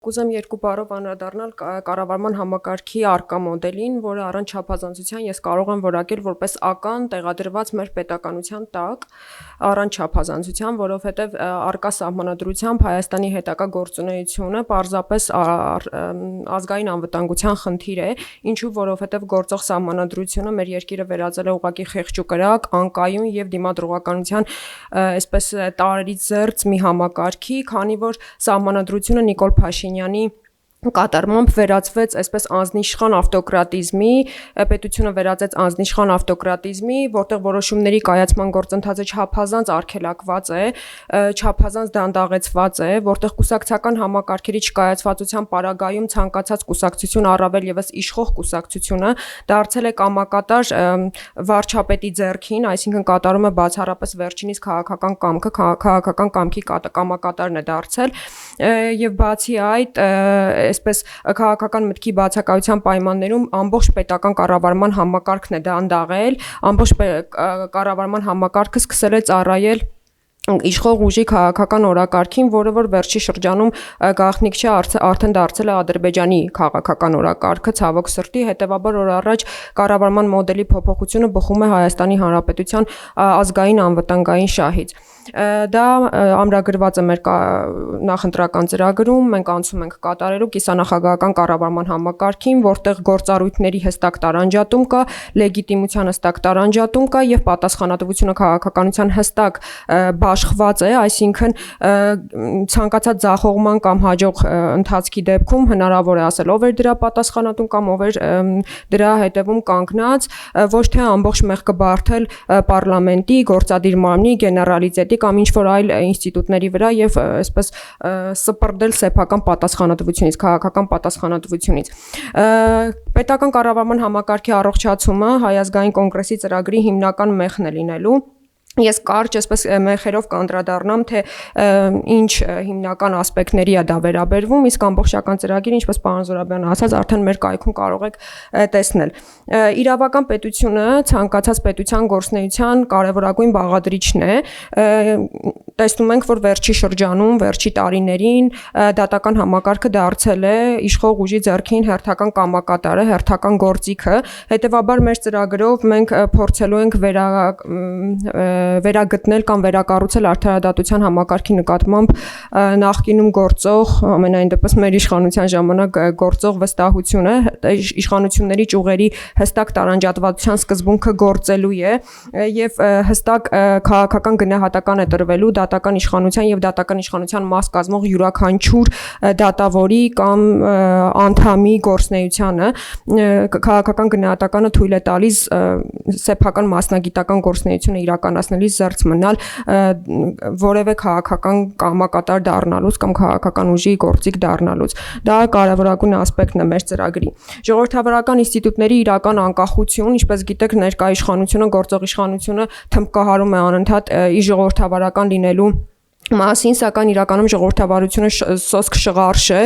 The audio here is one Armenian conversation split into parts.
Կուզեմ երկու բառով անդրադառնալ կառավարման համակարգի առկա մոդելին, որը առանց չափազանցության ես կարող եմ որակել որպես ական տեղադրված մեր պետականության տակ, առանց չափազանցության, որովհետև առկա սահմանադրությամբ Հայաստանի հետագա գործունեությունը պարզապես ազգային անվտանգության խնդիր է, ինչու որովհետև գործող սահմանադրությունը մեր երկիրը վերածել է ուղղակի խեղճ ու կրակ, անկայուն եւ դիմադրողականության այսպես տարերից զերծ մի համակարգի, քանի որ սահմանադրությունը Նիկոլ Փաշինյանի կատարմամբ վերածվեց այսպես անձնիշխան ավտոկրատիզմի, պետությունը վերածեց անձնիշխան ավտոկրատիզմի, որտեղ որոշումների կայացման գործընթացը չափազանց արգելակված է, չափազանց դանդաղեցված է, որտեղ կուսակցական համակարգերի չկայացվածության պարագայում ցանկացած կուսակցություն, առավել եւս իշխող կուսակցությունը, դարձել է կամակատար վարչապետի ձեռքին, այսինքն կատարում է բացառապես վերջինիս քաղաքական կամքը, քաղաքական կամքի կամակատարն է դարձել, եւ բացի այդ այսպես քաղաքական մտքի բացակայության պայմաններում ամբողջ պետական կառավարման համակարգն է դանդաղել, ամբողջ կառավարման համակարգը սկսել է ծառայել իշխող ուժի քաղաքական օրակարգին, որը որ վերջի շրջանում գաղտնիք չէ, արդեն դարձել է Ադրբեջանի քաղաքական օրակարգը, ցավոք սրտի, հետևաբար օր առաջ կառավարման մոդելի փոփոխությունը բխում է Հայաստանի Հանրապետության ազգային անվտանգային շահից։ Դա ամրագրված է մեր նախընտրական ծրագրում, մենք անցում ենք կատարելու կիսանախագահական կառավարման համակարգին, որտեղ գործառույթների հստակ տարանջատում կա, լեգիտիմության հստակ տարանջատում կա եւ պատասխանատվությունը քաղաքականության հստակ աշխված է, այսինքն ցանկացած ձախողման կամ հաջող ընթացքի դեպքում հնարավոր է ասել ով էր դրա պատասխանատուն կամ ով էր դրա հետևում կանգնած, ոչ թե ամբողջ մեղքը բարթել պարլամենտի, գործադիր մարմնի, գեներալիտետի կամ ինչ-որ այլ ինստիտուտների վրա եւ այսպես սպրդել սեփական պատասխանատվությունից, քաղաքական պատասխանատվությունից։ Պետական կառավարման համակարգի առողջացումը Հայ ազգային կոնգրեսի ծրագրի հիմնական մեխն է լինելու։ Ես կարճ այսպես մեխերով կանդրադառնամ, թե ինչ հիմնական ասպեկտների է դա վերաբերվում, իսկ ամբողջական ծրագիրը, ինչպես պարոն Զորաբյանը ասաց, արդեն մեր կայքում կարող եք տեսնել։ Իրավական պետությունը ցանկացած պետության գործունեության կարևորագույն բաղադրիչն է։ Տեսնում ենք, որ վերջի շրջանում, վերջի տարիներին դատական համակարգը դարձել է իշխող ուժի ձեռքին հերթական կամակատարը, հերթական գործիքը, հետևաբար մեր ծրագրով մենք փորձելու ենք վերագտնել կամ վերակառուցել արդարադատության համակարգի նկատմամբ նախկինում գործող, ամենայն դեպս մեր իշխանության ժամանակ գործող վստահությունը, իշխանությունների ճյուղերի հստակ տարանջատվածության սկզբունքը գործելու է եւ հստակ քաղաքական գնահատական է տրվելու դատական իշխանության եւ դատական իշխանության մաս կազմող յուրաքանչյուր դատավորի կամ անդամի գործունեությանը, քաղաքական գնահատականը թույլ է տալիս սեփական մասնագիտական գործունեությունը իրականացնելիս զերծ մնալ որևէ քաղաքական կամակատար դառնալուց կամ քաղաքական ուժի գործիք դառնալուց։ Դա կարևորագույն ասպեկտն է մեր ծրագրի։ Ժողովրդավարական ինստիտուտների իրական անկախություն, ինչպես գիտեք, ներկայ իշխանությունը, գործող իշխանությունը թմբկահարում է անընդհատ իր ժողովրդավարական լինելու մասին, սակայն իրականում ժողովրդավարությունը սոսկ շղարշ է,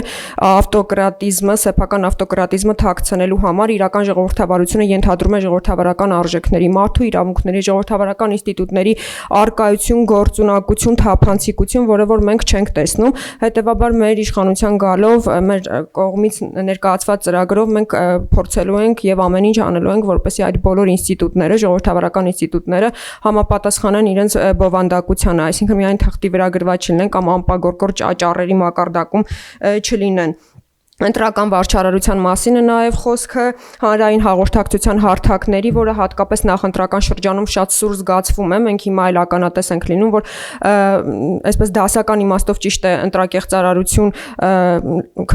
ավտոկրատիզմը, սեփական ավտոկրատիզմը թաքցնելու համար իրական ժողովրդավարությունը ենթադրում է ժողովրդավարական արժեքների, մարդու իրավունքների, ժողովրդավարական ինստիտուտների առկայություն, գործունակություն, թափանցիկություն, որը որ մենք չենք տեսնում, հետևաբար մեր իշխանության գալով, մեր կողմից ներկայացված ծրագրով մենք փորձելու ենք եւ ամեն ինչ անելու ենք, որպեսզի այդ բոլոր ինստիտուտները, ժողովրդավարական ինստիտուտները համապատասխանեն իրենց բովանդակությանը, այսինքն միայն թղթի վրա գրված չլինեն կամ անպագորկոր ճառերի մակարդակում չլինեն։ Ընտրական վարչարարության մասին է նաև խոսքը, հանրային հաղորդակցության հարթակների, որը հատկապես նախընտրական շրջանում շատ սուր զգացվում է, մենք հիմա այլ ականատես ենք լինում, որ այսպես դասական իմաստով ճիշտ է ընտրակեղծարարություն,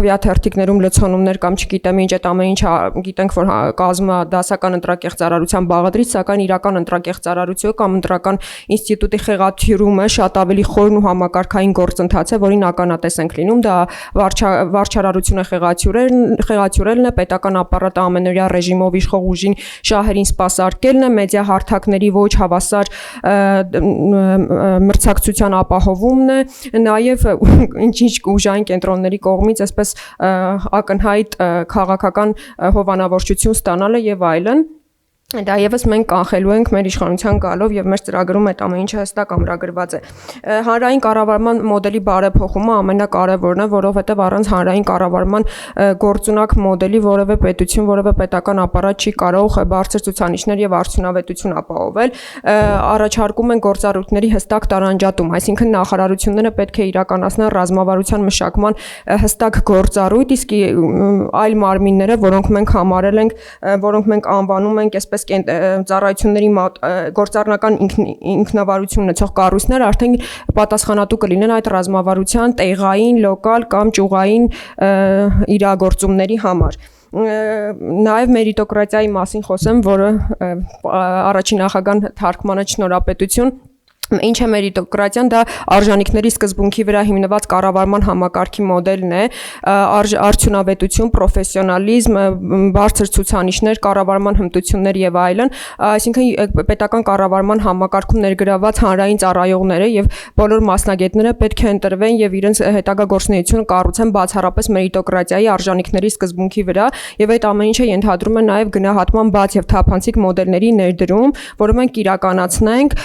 քվեաթերթիկներում լցոնումներ կամ չգիտեմ ինչ, այդ ամեն ինչ գիտենք, որ կազմում է դասական ընտրակեղծարարության բաղադրիչ, սակայն իրական ընտրակեղծարարությունը կամ ընտրական ինստիտուտի խեղաթյուրումը շատ ավելի խորն ու համակարգային գործընթաց է, որին ականատես ենք լինում, դա վարչարարությունը խեղաթյուրելն է, պետական ապարատը ամենօրյա ռեժիմով իշխող ուժին շահերին սպասարկելն է, մեդիա հարթակների ոչ հավասար մրցակցության ապահովումն է, նաև ինչ-ինչ ուժային կենտրոնների կողմից այսպես ակնհայտ քաղաքական հովանավորչություն ստանալը եւ այլն։ Դա եւս մենք կանխելու ենք մեր իշխանության գալով եւ մեր ծրագրում այդ ամեն ինչը հստակ ամրագրված է։ Հանրային կառավարման մոդելի բարեփոխումը ամենակարևորն է, որովհետեւ առանց հանրային կառավարման գործունակ մոդելի որևէ պետություն, որևէ պետական ապարատ չի կարող բարձր ցուցանիշներ եւ արդյունավետություն ապահովել։ Առաջարկում են գործառույթների հստակ տարանջատում, այսինքն նախարարությունները պետք է իրականացնեն ռազմավարության մշակման հստակ գործառույթ, իսկ այլ մարմինները, որոնք մենք համարել ենք, որոնք մենք անվանում ենք այսպես ծառայությունների գործառնական ինքնավարություն ունեցող կառույցներ արդեն պատասխանատու կլինեն այդ ռազմավարության տեղային, լոկալ կամ ճյուղային իրագործումների համար։ Նաև մերիտոկրատիայի մասին խոսեմ, որը առաջին նախագահան թարգմանեց շնորհապետություն։ Ինչ է մերիտոկրատիան, դա արժանինքների սկզբունքի վրա հիմնված կառավարման համակարգի մոդելն է, արդյունավետություն, պրոֆեսիոնալիզմ, բարձր ցուցանիշներ, կառավարման հմտություններ եւ այլն, այսինքն պետական կառավարման համակարգում ներգրավված հանրային ծառայողները եւ բոլոր մասնագետները պետք է ընտրվեն եւ իրենց հետագա գործունեությունը կառուցեն բացառապես մերիտոկրատիայի արժանինքների սկզբունքի վրա եւ այդ ամեն ինչը ենթադրում է նաեւ գնահատման բաց եւ թափանցիկ մոդելների ներդրում, որը մենք իրականացնենք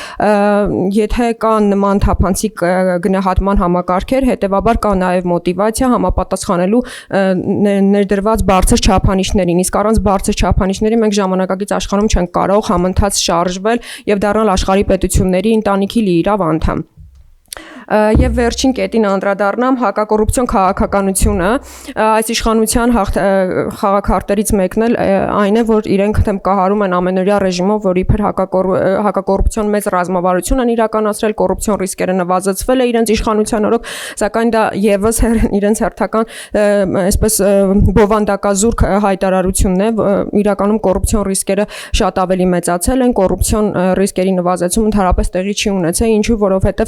եթե կան նման թափանցիկ գնահատման համակարգեր, հետեւաբար կա նաև մոտիվացիա համապատասխանելու ներդրված բարձր չափանիշներին, իսկ առանց բարձր չափանիշների մենք ժամանակակից աշխարհում չենք կարող համընթաց շարժվել եւ դառնալ աշխարհի պետությունների ընտանիքի լիիրավ անդամ։ Եվ վերջին կետին անդրադառնամ հակակոռուպցիոն քաղաքականությունը, այս իշխանության խաղաքարտերից մեկն էլ այն է, որ իրենք թմկահարում են ամենօրյա ռեժիմով, որ իբր հակակոռուպցիոն մեծ ռազմավարություն են իրականացրել, կոռուպցիոն ռիսկերը նվազեցվել է իրենց իշխանության օրոք, սակայն դա եւս իրենց հերթական այսպես բովանդակազուրկ հայտարարությունն է, իրականում կոռուպցիոն ռիսկերը շատ ավելի մեծացել են, կոռուպցիոն ռիսկերի նվազեցում ընդհանրապես տեղի չի ունեցել, ինչու որովհետեւ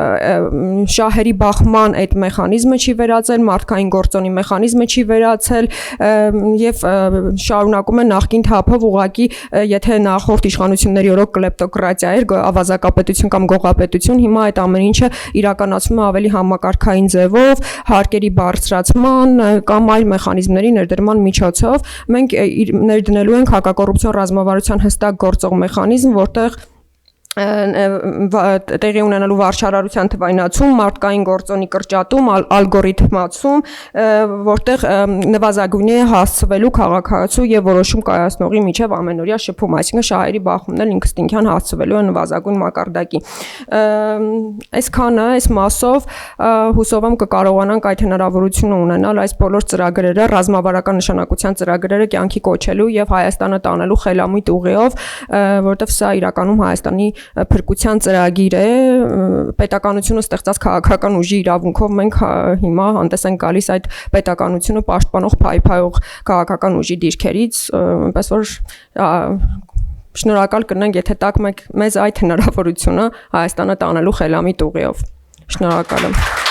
շահերի բախման այդ մեխանիզմը չի վերացել, մարդկային գործոնի մեխանիզմը չի վերացել եւ շարունակում է նախկին թափով ուղղակի եթե նախորդ իշխանությունների օրոք կլեպտոկրատիա էր, ավազակապետություն կամ գողապետություն, հիմա այդ ամեն ինչը իրականացվում է ավելի համակարգային ձևով, հարկերի բարձրացման կամ այլ մեխանիզմների ներդրման միջոցով։ Մենք ներդնելու ենք հակակոռուպցիոն ռազմավարության հստակ գործող մեխանիզմ, որտեղ տեղի ունենալու վարչարարության թվայնացում, մարդկային գործոնի կրճատում, ալգորիթմացում, որտեղ նվազագույնի է հասցվելու քաղաքացու եւ որոշում կայացնողի միջև ամենօրյա շփում, այսինքն շահերի բախումն էլ ինքնստինքյան հասցվելու է նվազագույն մակարդակի։ Այսքանը, այս մասով հուսով եմ կկարողանանք այդ հնարավորությունը ունենալ այս բոլոր ծրագրերը, ռազմավարական նշանակության ծրագրերը կյանքի կոչելու եւ Հայաստանը տանելու խելամիտ ուղիով, որտեղ սա իրականում Հայաստանի փրկության ծրագիր է, պետականությունը ստեղծած քաղաքական ուժի իրավունքով մենք հիմա հանդես ենք գալիս այդ պետականությունը պաշտպանող փայփայող քաղաքական ուժի դիրքերից, այնպես որ շնորհակալ կնենք, եթե տակ մեզ այդ հնարավորությունը Հայաստանը տանելու խելամիտ ուղիով։ Շնորհակալ եմ։